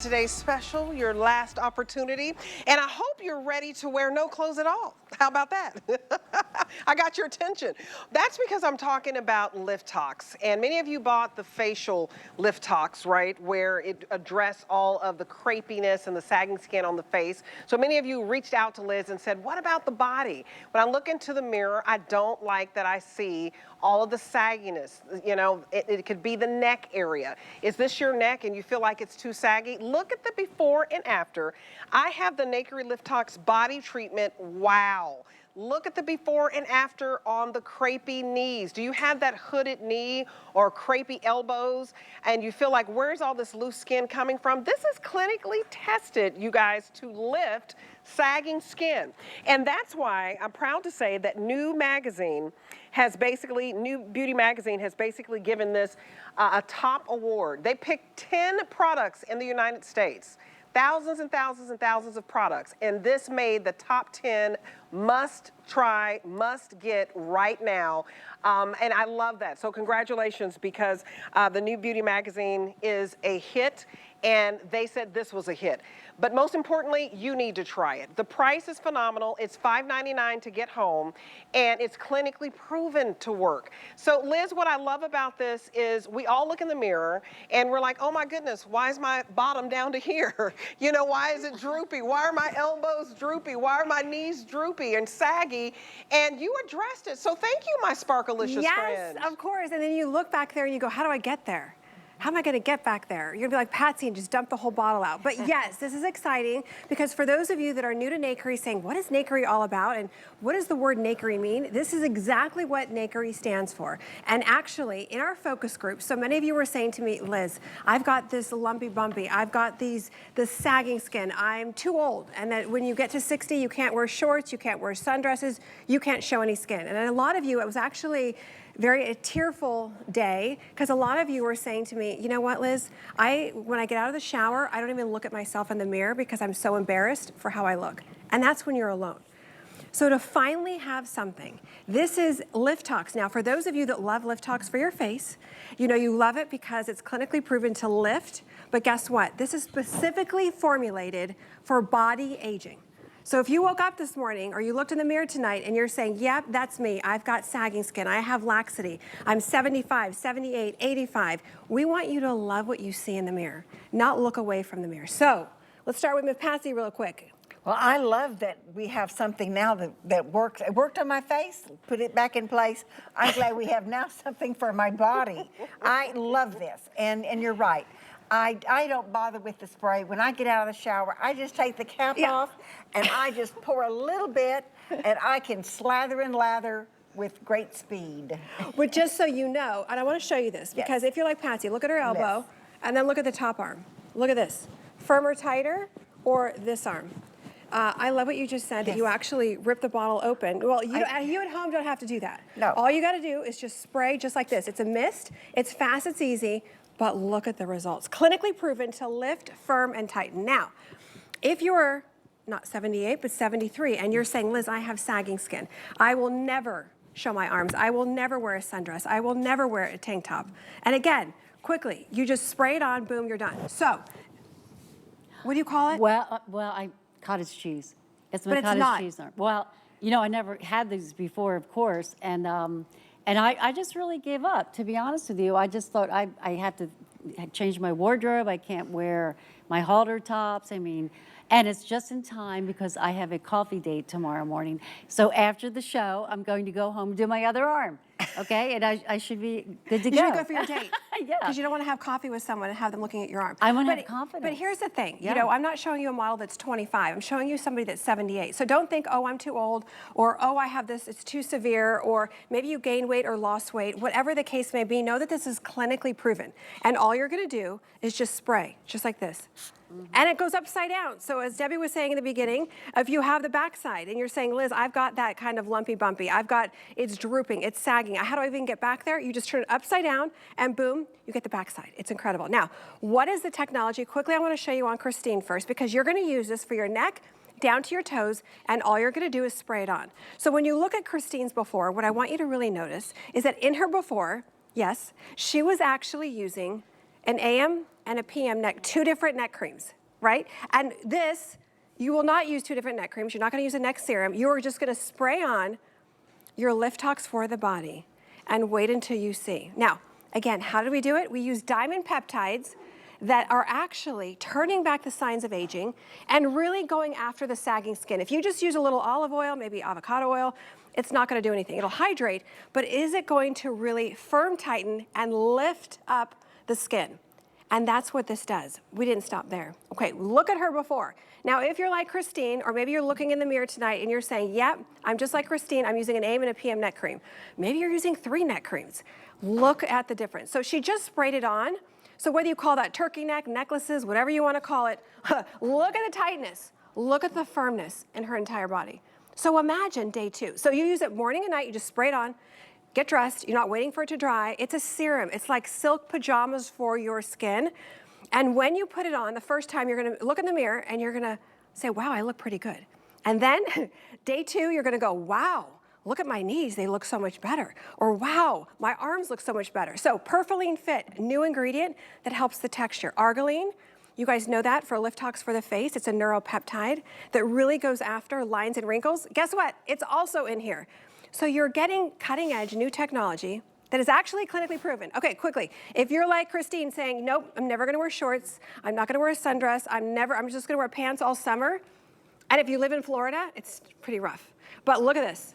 Today's special, your last opportunity, and I hope you're ready to wear no clothes at all. How about that? I got your attention. That's because I'm talking about LiftTOX, and many of you bought the facial LiftTOX, right, where it addressed all of the crepiness and the sagging skin on the face. So many of you reached out to Liz and said, what about the body? When I look into the mirror, I don't like that I see all of the sagginess. You know, it could be the neck area. Is this your neck and you feel like it's too saggy? Look at the before and after. I have the Nakery LiftTOX body treatment. Wow. Look at the before and after on the crepey knees. Do you have that hooded knee or crepey elbows and you feel like, where's all this loose skin coming from? This is clinically tested, you guys, to lift sagging skin. And that's why I'm proud to say that New Beauty Magazine has basically given this a top award. They picked 10 products in the United States, thousands and thousands and thousands of products, and this made the top 10 must try, must get right now. And I love that. So congratulations, because the New Beauty Magazine is a hit, and they said this was a hit. But most importantly, you need to try it. The price is phenomenal. It's $5.99 to get home, and it's clinically proven to work. So Liz, what I love about this is we all look in the mirror and we're like, oh my goodness, why is my bottom down to here? You know, why is it droopy? Why are my elbows droopy? Why are my knees droopy and saggy? And you addressed it. So thank you, my sparkalicious friend. Yes, of course. And then you look back there and you go, how do I get there? How am I gonna get back there? You're gonna be like Patsy and just dump the whole bottle out. But yes, this is exciting, because for those of you that are new to Nakery saying, what is Nakery all about? And what does the word Nakery mean? This is exactly what Nakery stands for. And actually, in our focus group, so many of you were saying to me, Liz, I've got this lumpy bumpy, I've got this sagging skin, I'm too old. And that when you get to 60, you can't wear shorts, you can't wear sundresses, you can't show any skin. And a lot of you, it was actually a tearful day, because a lot of you were saying to me, you know what, Liz, when I get out of the shower, I don't even look at myself in the mirror because I'm so embarrassed for how I look. And that's when you're alone. So to finally have something, this is LiftTOX. Now, for those of you that love LiftTOX for your face, you know you love it because it's clinically proven to lift, but guess what? This is specifically formulated for body aging. So if you woke up this morning or you looked in the mirror tonight and you're saying, yep, that's me, I've got sagging skin, I have laxity, I'm 75, 78, 85, we want you to love what you see in the mirror, not look away from the mirror. So let's start with Ms. Patsy real quick. Well, I love that we have something now that works. It worked on my face, put it back in place. I'm glad we have now something for my body. I love this, and you're right. I don't bother with the spray. When I get out of the shower, I just take the cap off and I just pour a little bit, and I can slather and lather with great speed. But just so you know, and I want to show you this, because if you're like Patsy, look at her elbow, and then look at the top arm. Look at this. Firmer, tighter, or this arm. I love what you just said, that you actually rip the bottle open. Well, you at home don't have to do that. No. All you got to do is just spray just like this. It's a mist, it's fast, it's easy, but look at the results. Clinically proven to lift, firm, and tighten. Now, if you're not 78, but 73, and you're saying, Liz, I have sagging skin, I will never show my arms, I will never wear a sundress, I will never wear a tank top. And again, quickly, you just spray it on, boom, you're done. So, what do you call it? Well, cottage cheese. It's my cottage cheese arm. Well, you know, I never had these before, of course, and I just really gave up, to be honest with you. I just thought I had to change my wardrobe. I can't wear my halter tops. I mean, and it's just in time because I have a coffee date tomorrow morning. So after the show, I'm going to go home and do my other arm, okay? And I should be good to go. You should go for your date. Yeah. Because you don't want to have coffee with someone and have them looking at your arm. I want to have confidence. But here's the thing. You know, I'm not showing you a model that's 25. I'm showing you somebody that's 78. So don't think, oh, I'm too old, or oh, I have this, it's too severe, or maybe you gained weight or lost weight. Whatever the case may be, know that this is clinically proven. And all you're going to do is just spray, just like this. And it goes upside down. So as Debbie was saying in the beginning, if you have the backside and you're saying, Liz, I've got that kind of lumpy bumpy, it's drooping, it's sagging, how do I even get back there? You just turn it upside down and boom, you get the backside. It's incredible. Now, what is the technology? Quickly, I want to show you on Christine first, because you're going to use this for your neck, down to your toes, and all you're going to do is spray it on. So when you look at Christine's before, what I want you to really notice is that in her before, yes, she was actually using an AM and a PM neck, 2 different neck creams, right? And this, you will not use 2 different neck creams. You're not gonna use a neck serum. You are just gonna spray on your LiftTOX for the body and wait until you see. Now, again, how do we do it? We use diamond peptides that are actually turning back the signs of aging and really going after the sagging skin. If you just use a little olive oil, maybe avocado oil, it's not gonna do anything. It'll hydrate, but is it going to really firm tighten and lift up the skin? And that's what this does. We didn't stop there. Okay, look at her before. Now, if you're like Christine, or maybe you're looking in the mirror tonight and you're saying, yep, I'm just like Christine, I'm using an AM and a PM neck cream. Maybe you're using 3 neck creams. Look at the difference. So she just sprayed it on. So whether you call that turkey neck, necklaces, whatever you want to call it, look at the tightness. Look at the firmness in her entire body. So imagine day 2. So you use it morning and night, you just spray it on, get dressed, you're not waiting for it to dry. It's a serum. It's like silk pajamas for your skin. And when you put it on, the first time you're gonna look in the mirror and you're gonna say, wow, I look pretty good. And then day 2, you're gonna go, wow, look at my knees, they look so much better. Or wow, my arms look so much better. So Perfeline FIT, new ingredient that helps the texture. Argireline, you guys know that for LiftTOX for the face. It's a neuropeptide that really goes after lines and wrinkles. Guess what? It's also in here. So you're getting cutting edge new technology that is actually clinically proven. Okay, quickly. If you're like Christine saying, nope, I'm never gonna wear shorts, I'm not gonna wear a sundress, I'm just gonna wear pants all summer. And if you live in Florida, it's pretty rough. But look at this.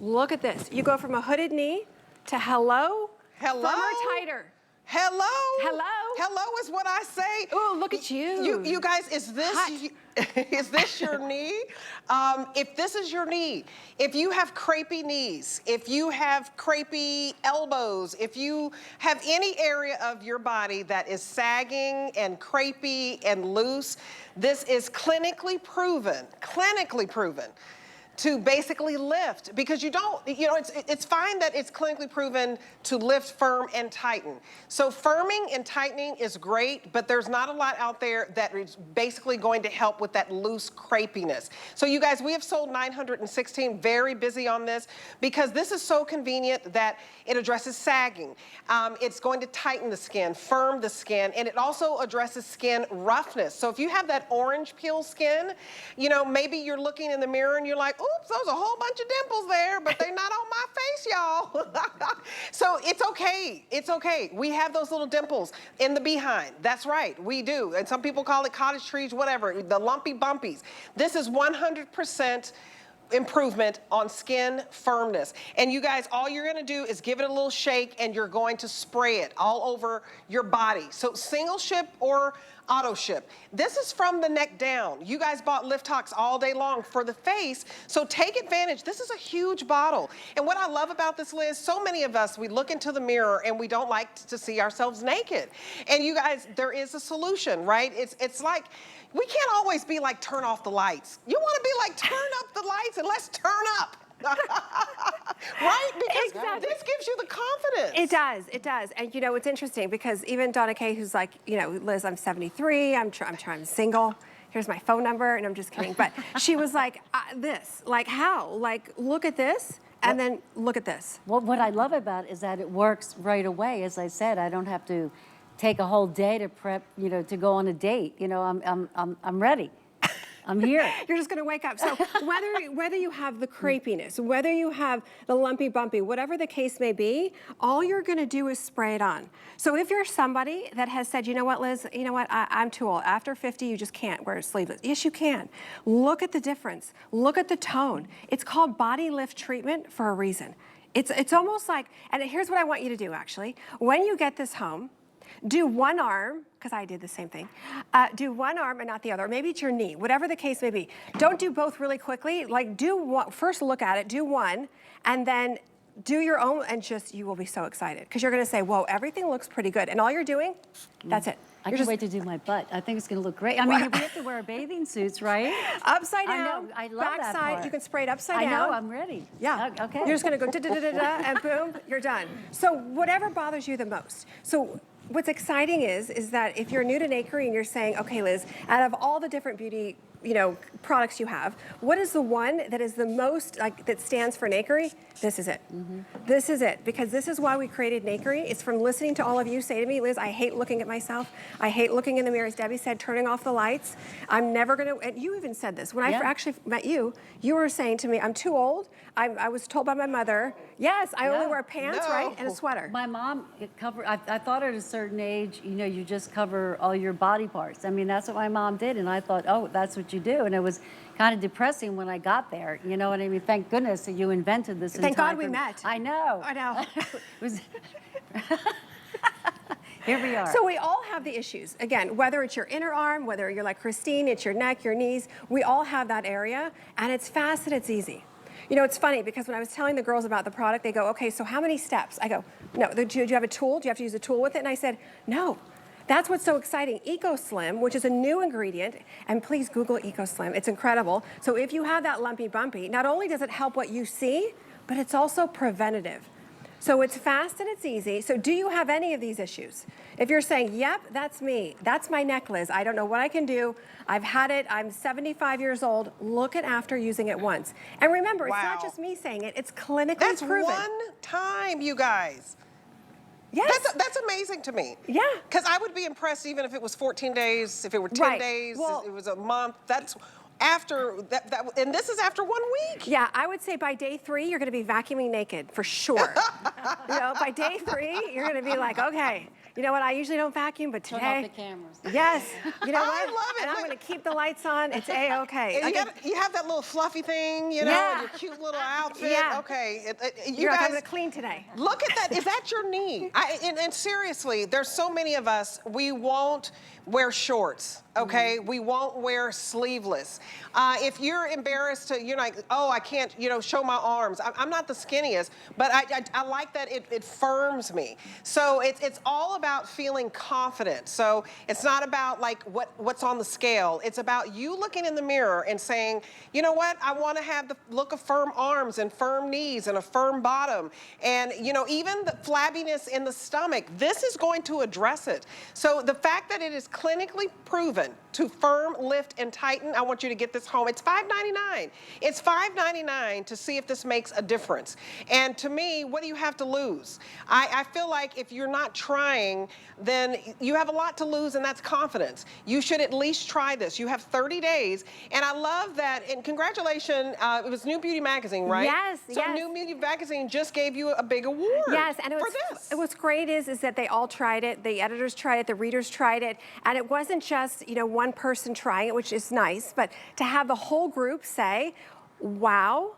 Look at this. You go from a hooded knee to hello, Hello? firmer, tighter. Hello? Hello? Hello is what I say. Oh, look at you. You guys, is this Hot. is this your knee? If this is your knee, if you have crepey knees, if you have crepey elbows, if you have any area of your body that is sagging and crepey and loose, this is clinically proven to basically lift, because you don't, it's fine that it's clinically proven to lift, firm, and tighten. So firming and tightening is great, but there's not a lot out there that is basically going to help with that loose crepiness. So you guys, we have sold 916, very busy on this, because this is so convenient that it addresses sagging. It's going to tighten the skin, firm the skin, and it also addresses skin roughness. So if you have that orange peel skin, maybe you're looking in the mirror and you're like, oops, there's a whole bunch of dimples there, but they're not on my face, y'all. So it's okay. It's okay. We have those little dimples in the behind. That's right. We do. And some people call it cottage trees, whatever, the lumpy bumpies. This is 100% improvement on skin firmness. And you guys, all you're gonna do is give it a little shake and you're going to spray it all over your body. So single ship or auto ship. This is from the neck down. You guys bought LiftTOX all day long for the face, so take advantage. This is a huge bottle. And what I love about this, Liz, so many of us, we look into the mirror and we don't like to see ourselves naked. And you guys, there is a solution, right? It's like, we can't always be like, turn off the lights. You want to be like, turn up the lights and let's turn up. Right? Because Exactly. this gives you the confidence. It does, it does. And it's interesting because even Donna Kay, who's like, Liz, I'm 73, I'm single. Here's my phone number, and I'm just kidding. But she was like, this, like how? Like, look at this, and then look at this. Well, what I love about it is that it works right away. As I said, I don't have to take a whole day to prep, to go on a date. I'm ready. I'm here. You're just gonna wake up. So whether you have the crepiness, whether you have the lumpy bumpy, whatever the case may be, all you're gonna do is spray it on. So if you're somebody that has said, you know what, Liz, I'm too old. After 50, you just can't wear sleeveless. Yes, you can. Look at the difference. Look at the tone. It's called body lift treatment for a reason. It's almost like, and here's what I want you to do actually. When you get this home, do one arm, because I did the same thing. Do one arm and not the other. Maybe it's your knee, whatever the case may be. Don't do both really quickly. Like do one, first look at it, do one, and then do your own, and you will be so excited. Because you're gonna say, whoa, everything looks pretty good. And all you're doing, that's it. I can't wait to do my butt. I think it's gonna look great. I mean, we have to wear bathing suits, right? Upside down, I know, I love that backside, part. you can spray it upside down. I know, I'm ready. Yeah. Okay. You're just gonna go da-da-da-da-da, and boom, you're done. So whatever bothers you the most. So what's exciting is that if you're new to Nakery and you're saying, okay, Liz, out of all the different beauty you know, products you have, what is the one that is the most, like, that stands for Nakery? This is it. This is it, because this is why we created Nakery. It's from listening to all of you say to me, Liz, I hate looking at myself. I hate looking in the mirror, as Debbie said, turning off the lights. I'm never gonna, and you even said this. When I actually met you, you were saying to me, I'm too old. I was told by my mother, yes, I only wear pants, right, and a sweater. My mom covered, I thought at a certain age, you know, you just cover all your body parts. I mean, that's what my mom did, and I thought, oh, that's what you do. And it was kind of depressing when I got there, you know what I mean? Thank goodness that you invented this. Thank God we met. I know. I know. It was Here we are. So we all have the issues. Again, whether it's your inner arm, whether you're like Christine, it's your neck, your knees, we all have that area, and it's fast and it's easy. You know, it's funny because when I was telling the girls about the product, they go, okay, so how many steps? I go, no, do you have a tool? Do you have to use a tool with it? And I said, no. That's what's so exciting. Ecoslim, which is a new ingredient, and please Google Ecoslim, it's incredible. So if you have that lumpy bumpy, not only does it help what you see, but it's also preventative. So it's fast and it's easy. So do you have any of these issues? If you're saying, yep, that's me, that's my neck, Liz, I don't know what I can do, I've had it, I'm 75 years old, look at after using it once. And remember, it's not just me saying it, it's clinically proven. That's one time, you guys. Yes. That's amazing to me. Yeah. Because I would be impressed even if it was 14 days, if it were 10 days, well, it was a month. That's after that, and this is after 1 week. Yeah, I would say by day 3, you're gonna be vacuuming naked, for sure. You know, by day 3, you're gonna be like, okay, you know what, I usually don't vacuum, but today. Turn off the cameras. Yes, you know what? I love it. And I'm gonna keep the lights on, it's A-okay. You have that little fluffy thing, you know, Yeah. and your cute little outfit. Yeah. Okay, you You're guys. like, I'm gonna clean today. Look at that. Is that your knee? And seriously, there's so many of us, we won't wear shorts, okay? We won't wear sleeveless. If you're embarrassed to, you're like, oh, I can't, you know, show my arms. I'm not the skinniest, but I like that it firms me. So it's all about feeling confident. So it's not about like what's on the scale. It's about you looking in the mirror and saying, you know what? I want to have the look of firm arms and firm knees and a firm bottom. And, you know, even the flabbiness in the stomach, this is going to address it. So the fact that it is clinically proven to firm, lift, and tighten, I want you to get this home. It's $5.99. It's $5.99 to see if this makes a difference. And to me, what do you have to lose? I feel like if you're not trying, then you have a lot to lose, and that's confidence. You should at least try this. You have 30 days, and I love that, and congratulations, it was New Beauty Magazine, right? Yes, so yes. New Beauty Magazine just gave you a big award. Yes, and what's great is that they all tried it, the editors tried it, the readers tried it, and it wasn't just, you know, one person trying it, which is nice, but to have the whole group say, wow,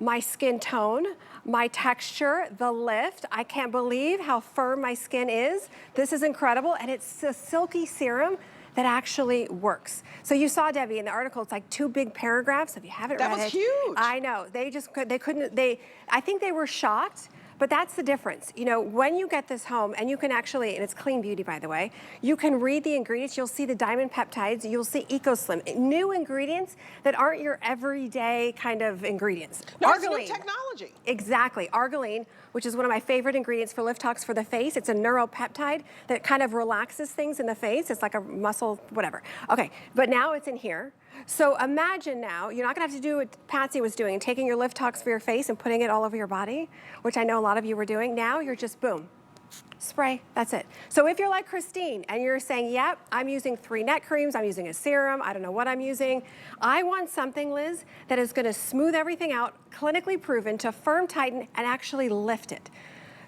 my skin tone, my texture, the lift, I can't believe how firm my skin is. This is incredible, and it's a silky serum that actually works. So you saw, Debbie, in the article, it's like 2 big paragraphs. If you haven't read it. That was huge. I know, I think they were shocked. But that's the difference. You know, when you get this home, and you can actually, and it's clean beauty, by the way, you can read the ingredients. You'll see the diamond peptides. You'll see Ecoslim. New ingredients that aren't your everyday kind of ingredients. No, it's new technology. Exactly. Argireline, which is one of my favorite ingredients for LiftTOX for the face. It's a neuropeptide that kind of relaxes things in the face. It's like a muscle, whatever. Okay, but now it's in here. So imagine now, you're not gonna have to do what Patsy was doing, taking your LiftTOX for your face and putting it all over your body, which I know a lot of you were doing. Now you're just boom, spray, that's it. So if you're like Christine and you're saying, yep, I'm using 3 neck creams, I'm using a serum, I don't know what I'm using. I want something, Liz, that is gonna smooth everything out, clinically proven to firm, tighten, and actually lift it.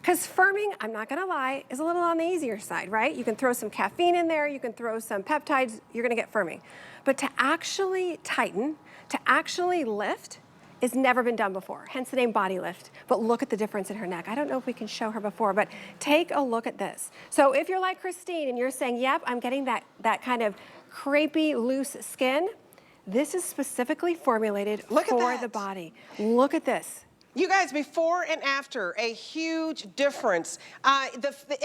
Because firming, I'm not gonna lie, is a little on the easier side, right? You can throw some caffeine in there, you can throw some peptides, you're gonna get firming. But to actually tighten, to actually lift, it's never been done before, hence the name Body Lift. But look at the difference in her neck. I don't know if we can show her before, but take a look at this. So if you're like Christine and you're saying, yep, I'm getting that kind of crepey, loose skin, this is specifically formulated for the body. Look at this. You guys, before and after, a huge difference. I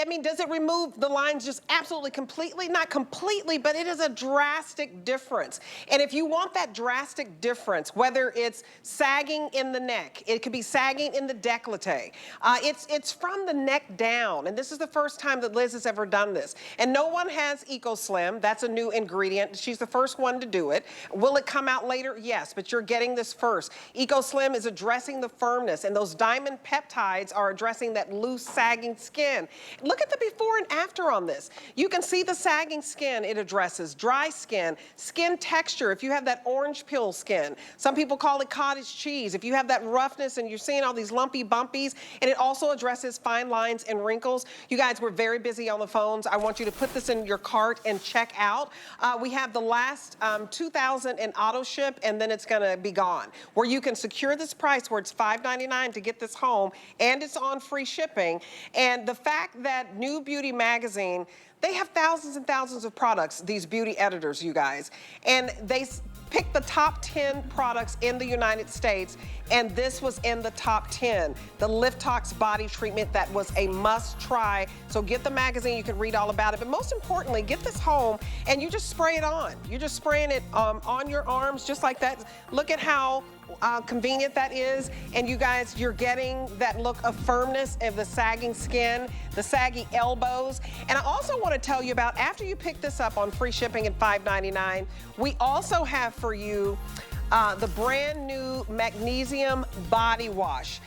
mean, does it remove the lines just absolutely completely? Not completely, but it is a drastic difference. And if you want that drastic difference, whether it's sagging in the neck, it could be sagging in the décolleté. It's from the neck down, and this is the first time that Liz has ever done this. And no one has Ecoslim. That's a new ingredient. She's the first one to do it. Will it come out later? Yes, but you're getting this first. Ecoslim is addressing the firmness, and those diamond peptides are addressing that loose, sagging skin. Look at the before and after on this. You can see the sagging skin it addresses, dry skin, skin texture, if you have that orange peel skin. Some people call it cottage cheese. If you have that roughness and you're seeing all these lumpy bumpies, and it also addresses fine lines and wrinkles. You guys, we're very busy on the phones. I want you to put this in your cart and check out. We have the last 2,000 in AutoShip, and then it's gonna be gone. Where you can secure this price where it's $5.99 to get this home, and it's on free shipping. And the fact that New Beauty Magazine, they have thousands and thousands of products, these beauty editors, you guys, and they pick the top 10 products in the United States, and this was in the top 10. The LiftTOX body treatment, that was a must try. So get the magazine, you can read all about it, but most importantly, get this home and you just spray it on. You're just spraying it on your arms just like that. Look at how convenient that is. And you guys, you're getting that look of firmness of the sagging skin, the saggy elbows. And I also want to tell you about, after you pick this up on free shipping at $5.99, we also have for you the brand new magnesium body wash.